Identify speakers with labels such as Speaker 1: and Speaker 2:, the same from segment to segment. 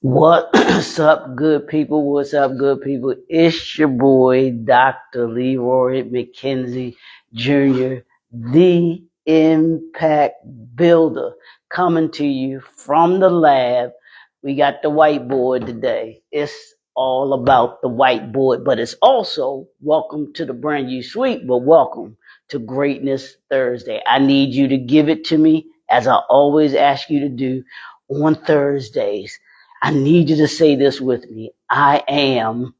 Speaker 1: What's up, good people? What's up, good people? It's your boy, Dr. Leroy McKenzie Jr., the Impact Builder, coming to you from the lab. We got the whiteboard today. It's all about the whiteboard, but it's also welcome to the brand new suite, but welcome to Greatness Thursday. I need you to give it to me as I always ask you to do on Thursdays. I need you to say this with me. I am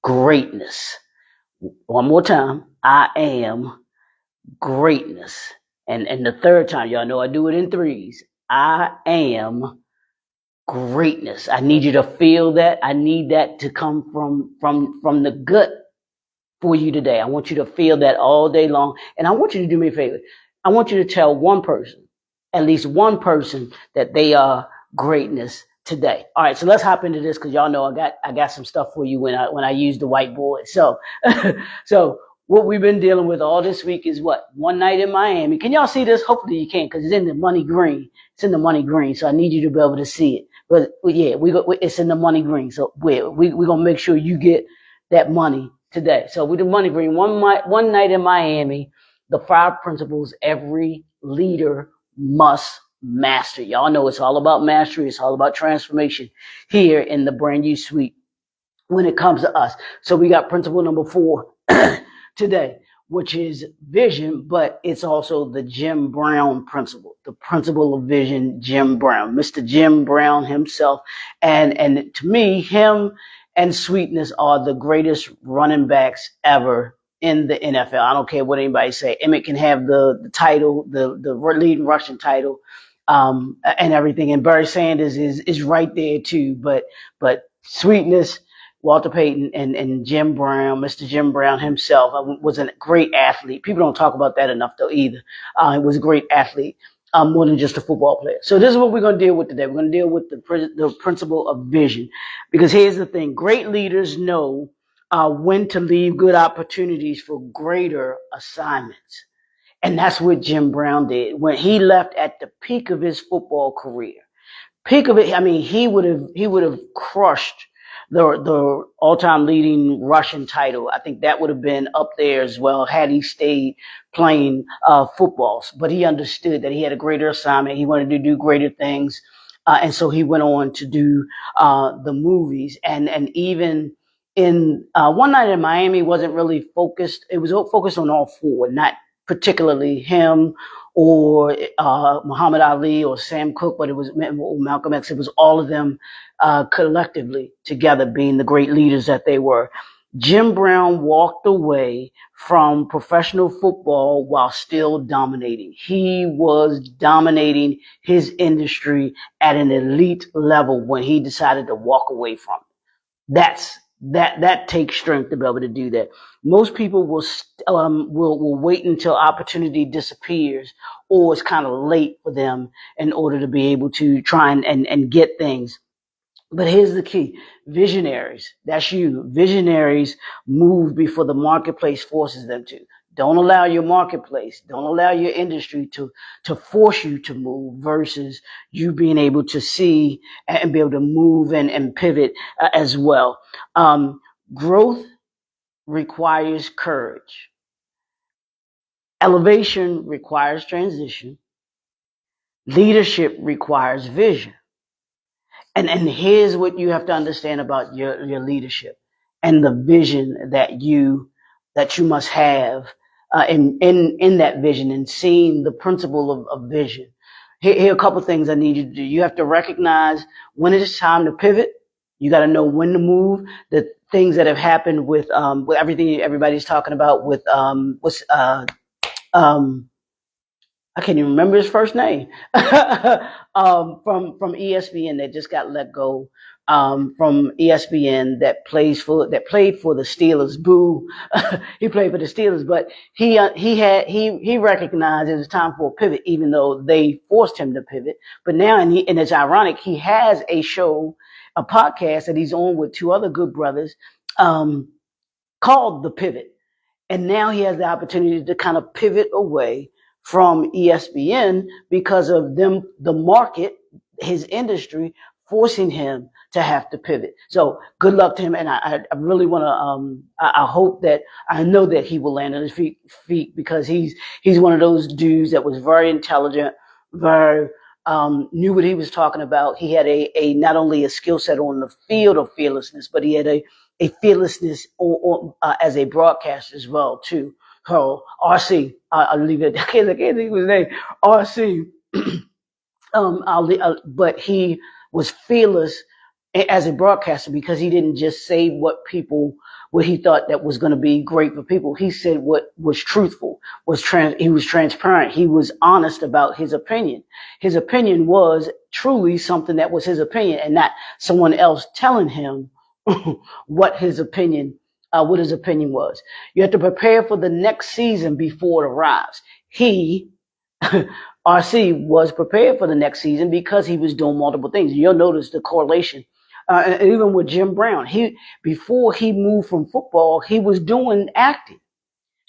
Speaker 1: greatness. One more time. I am greatness. And the third time, y'all know I do it in threes. I am greatness. I need you to feel that. I need that to come from the gut for you today. I want you to feel that all day long. And I want you to do me a favor. I want you to tell one person, at least one person, that they are greatness today. All right, so let's hop into this because y'all know I got some stuff for you when I use the whiteboard. So so what we've been dealing with all this week is what? One night in Miami. Can y'all see this? Hopefully you can because it's in the money green. It's in the money green, so I need you to be able to see it. But yeah, it's in the money green. So we're gonna make sure you get that money today. So we do money green. One night in Miami, the 5 principles every leader must master. Y'all know it's all about mastery. It's all about transformation here in the brand new suite when it comes to us. So we got principle number 4 today, which is vision, but it's also the Jim Brown principle, the principle of vision, Jim Brown, Mr. Jim Brown himself. And to me, him and Sweetness are the greatest running backs ever in the NFL. I don't care what anybody say. Emmett can have the title, the leading rushing title, and everything. And Barry Sanders is right there too. But Sweetness, Walter Payton, and Jim Brown, Mr. Jim Brown himself, was a great athlete. People don't talk about that enough though either. He was a great athlete. More than just a football player. So this is what we're going to deal with today. We're going to deal with the principle of vision. Because here's the thing. Great leaders know when to leave good opportunities for greater assignments. And that's what Jim Brown did. When he left at the peak of his football career, peak of it, I mean, he would have crushed the all-time leading rushing title. I think that would have been up there as well had he stayed playing footballs. But he understood that he had a greater assignment. He wanted to do greater things. And so he went on to do the movies. And even in One Night in Miami wasn't really focused. It was focused on all 4, not particularly him or Muhammad Ali or Sam Cooke, but it was Malcolm X. It was all of them collectively together being the great leaders that they were. Jim Brown walked away from professional football while still dominating. He was dominating his industry at an elite level when he decided to walk away from it. That takes strength to be able to do that. Most people will wait until opportunity disappears or it's kind of late for them in order to be able to try and get things. But here's the key. Visionaries, that's you. Visionaries move before the marketplace forces them to. Don't allow your marketplace, don't allow your industry to force you to move versus you being able to see and be able to move and pivot as well. Growth requires courage. Elevation requires transition. Leadership requires vision. And here's what you have to understand about your leadership and the vision that you must have in that vision and seeing the principle of vision. Here are a couple of things I need you to do. You have to recognize when it is time to pivot. You got to know when to move. The things that have happened with everything everybody's talking about with I can't even remember his first name from ESPN that just got let go from ESPN that played for the Steelers. Boo, he played for the Steelers, but he recognized it was time for a pivot, even though they forced him to pivot. But now, and it's ironic, he has a show, a podcast that he's on with 2 other good brothers called The Pivot, and now he has the opportunity to kind of pivot away from ESPN because of them, the market, his industry, forcing him to have to pivot. So good luck to him, and I really want to. I hope that I know that he will land on his feet because he's one of those dudes that was very intelligent, very knew what he was talking about. He had a not only a skill set on the field of fearlessness, but he had a fearlessness as a broadcaster as well too. So RC, I'll leave it. I can't think of his name. RC. But he was fearless as a broadcaster because he didn't just say what he thought that was going to be great for people. He said what was truthful, he was transparent. He was honest about his opinion. His opinion was truly something that was his opinion and not someone else telling him what his opinion was. You have to prepare for the next season before it arrives. He RC was prepared for the next season because he was doing multiple things. You'll notice the correlation. And even with Jim Brown, before he moved from football, he was doing acting.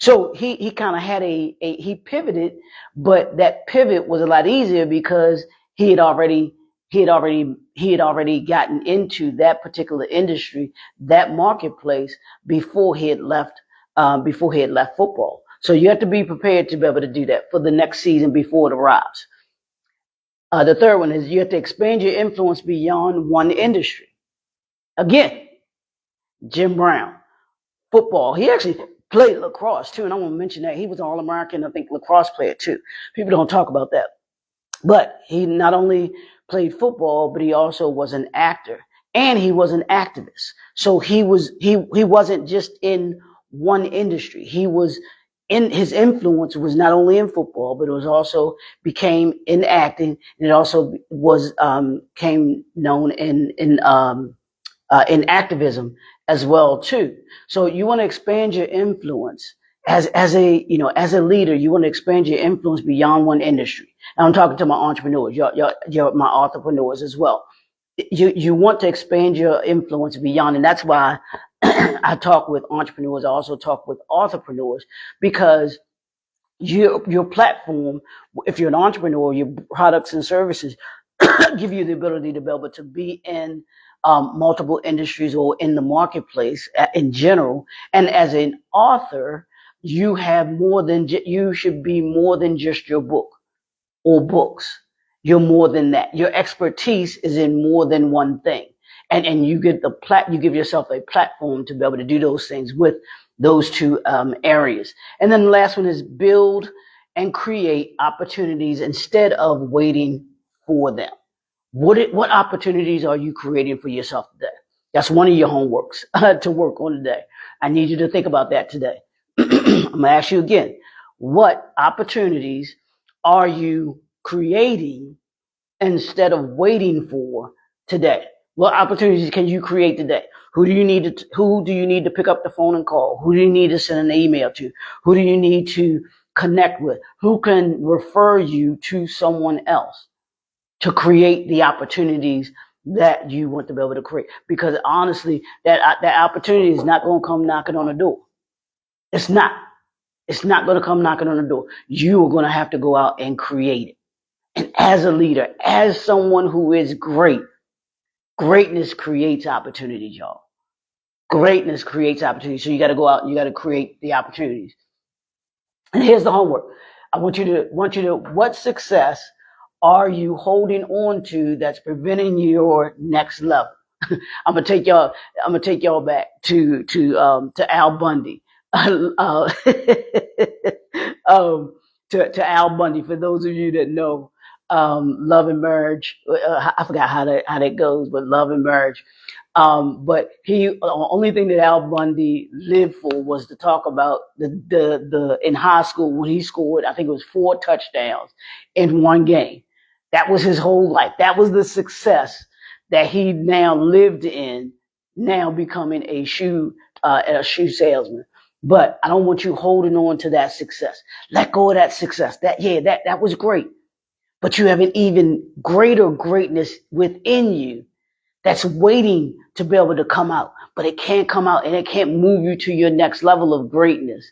Speaker 1: So he kind of had he pivoted, but that pivot was a lot easier because he had already gotten into that particular industry, that marketplace before he had left football. So you have to be prepared to be able to do that for the next season before it arrives. The third one is you have to expand your influence beyond one industry. Again, Jim Brown, football. He actually played lacrosse too, and I want to mention that he was an All-American, I think, lacrosse player too. People don't talk about that. But he not only played football, but he also was an actor and he was an activist. So he wasn't just in one industry. His influence was not only in football, but it was also became in acting, and it also was came known in activism as well too. So you want to expand your influence as a leader. You want to expand your influence beyond one industry. And I'm talking to my entrepreneurs, you're my entrepreneurs as well. You want to expand your influence beyond, and that's why I talk with entrepreneurs. I also talk with entrepreneurs because your platform, if you're an entrepreneur, your products and services give you the ability to be able to be in multiple industries or in the marketplace in general. And as an author, you should be more than just your book or books. You're more than that. Your expertise is in more than one thing. And you give yourself a platform to be able to do those things with those two areas. And then the last one is build and create opportunities instead of waiting for them. What opportunities are you creating for yourself today? That's one of your homeworks to work on today. I need you to think about that today. I'm going to ask you again, what opportunities are you creating instead of waiting for today? What opportunities can you create today? Who do you need to pick up the phone and call? Who do you need to send an email to? Who do you need to connect with? Who can refer you to someone else to create the opportunities that you want to be able to create? Because honestly, that opportunity is not going to come knocking on the door. It's not. It's not going to come knocking on the door. You are going to have to go out and create it. And as a leader, as someone who is greatness creates opportunities, y'all. Greatness creates opportunities. So you got to go out and you got to create the opportunities. And here's the homework. I want you to, what success are you holding on to that's preventing your next level? I'm gonna take y'all back to Al Bundy. To Al Bundy. For those of you that know, Love and Marriage. I forgot how that goes, but Love and Marriage. But the only thing that Al Bundy lived for was to talk about the in high school when he scored, I think it was 4 touchdowns in one game. That was his whole life. That was the success that he now lived in, now becoming a shoe salesman. But I don't want you holding on to that success. Let go of that success. That was great. But you have an even greater greatness within you that's waiting to be able to come out. But it can't come out and it can't move you to your next level of greatness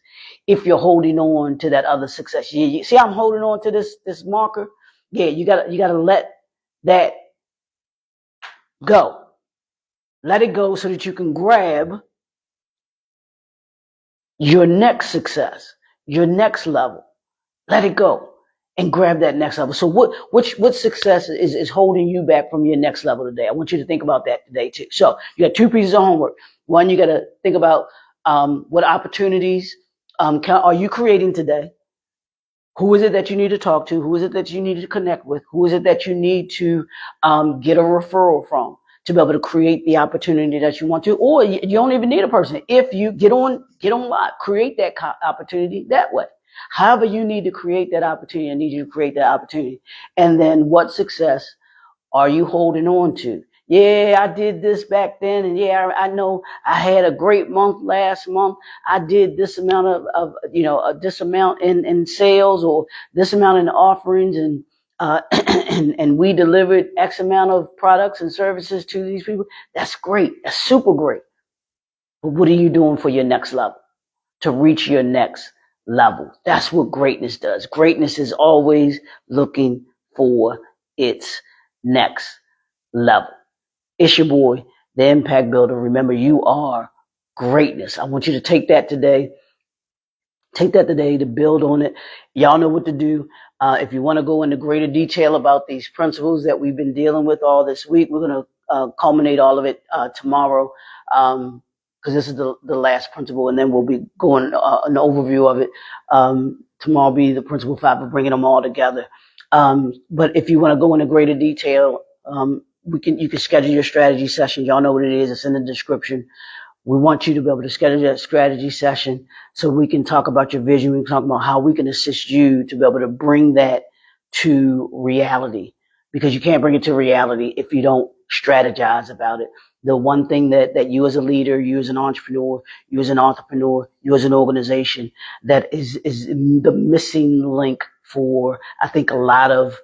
Speaker 1: if you're holding on to that other success. You see, I'm holding on to this marker. Yeah, you gotta let that go. Let it go so that you can grab your next success, your next level. Let it go and grab that next level. So what success is holding you back from your next level today? I want you to think about that today too. So you got two pieces of homework. One, you got to think about what opportunities are you creating today? Who is it that you need to talk to? Who is it that you need to connect with? Who is it that you need to get a referral from to be able to create the opportunity that you want to? Or you don't even need a person. If you get on live, create that opportunity that way. However you need to create that opportunity, I need you to create that opportunity. And then what success are you holding on to? Yeah, I did this back then, and yeah, I know I had a great month last month. I did this amount of this amount in sales, or this amount in offerings, and and we delivered X amount of products and services to these people. That's great. That's super great. But what are you doing for your next level, to reach your next level? That's what greatness does. Greatness is always looking for its next level. It's your boy, the Impact Builder. Remember, you are greatness. I want you to take that today. Take that today to build on it. Y'all know what to do. If you want to go into greater detail about these principles that we've been dealing with all this week, we're going to culminate all of it tomorrow, because this is the last principle, and then we'll be going an overview of it. Tomorrow will be the principle 5 of bringing them all together. But if you want to go into greater detail, you can schedule your strategy session. Y'all know what it is. It's in the description. We want you to be able to schedule that strategy session so we can talk about your vision. We can talk about how we can assist you to be able to bring that to reality, because you can't bring it to reality if you don't strategize about it. The one thing that you as a leader, you as an entrepreneur, you as an entrepreneur, you as an organization, that is the missing link for, I think, a lot of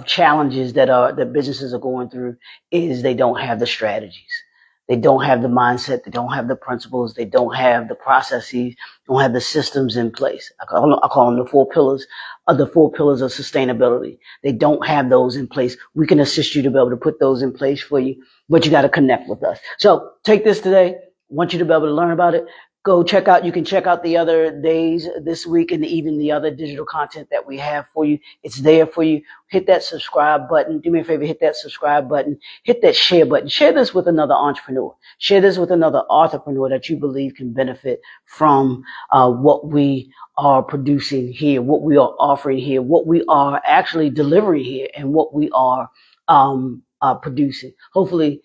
Speaker 1: challenges that businesses are going through, is they don't have the strategies. They don't have the mindset. They don't have the principles. They don't have the processes. Don't have the systems in place. I call them the 4 pillars of sustainability. They don't have those in place. We can assist you to be able to put those in place for you, but you got to connect with us. So take this today. I want you to be able to learn about it. Go check out. You can check out the other days this week, and even the other digital content that we have for you. It's there for you. Hit that subscribe button. Do me a favor, hit that subscribe button. Hit that share button. Share this with another entrepreneur. Share this with another entrepreneur that you believe can benefit from what we are producing here, what we are offering here, what we are actually delivering here, and what we are producing. Hopefully,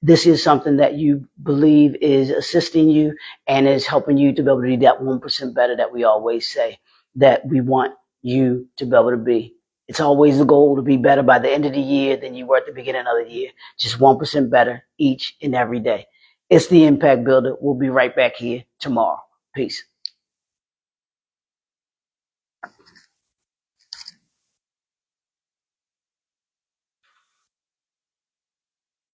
Speaker 1: this is something that you believe is assisting you and is helping you to be able to be that 1% better that we always say that we want you to be able to be. It's always the goal to be better by the end of the year than you were at the beginning of the year. Just 1% better each and every day. It's the Impact Builder. We'll be right back here tomorrow. Peace.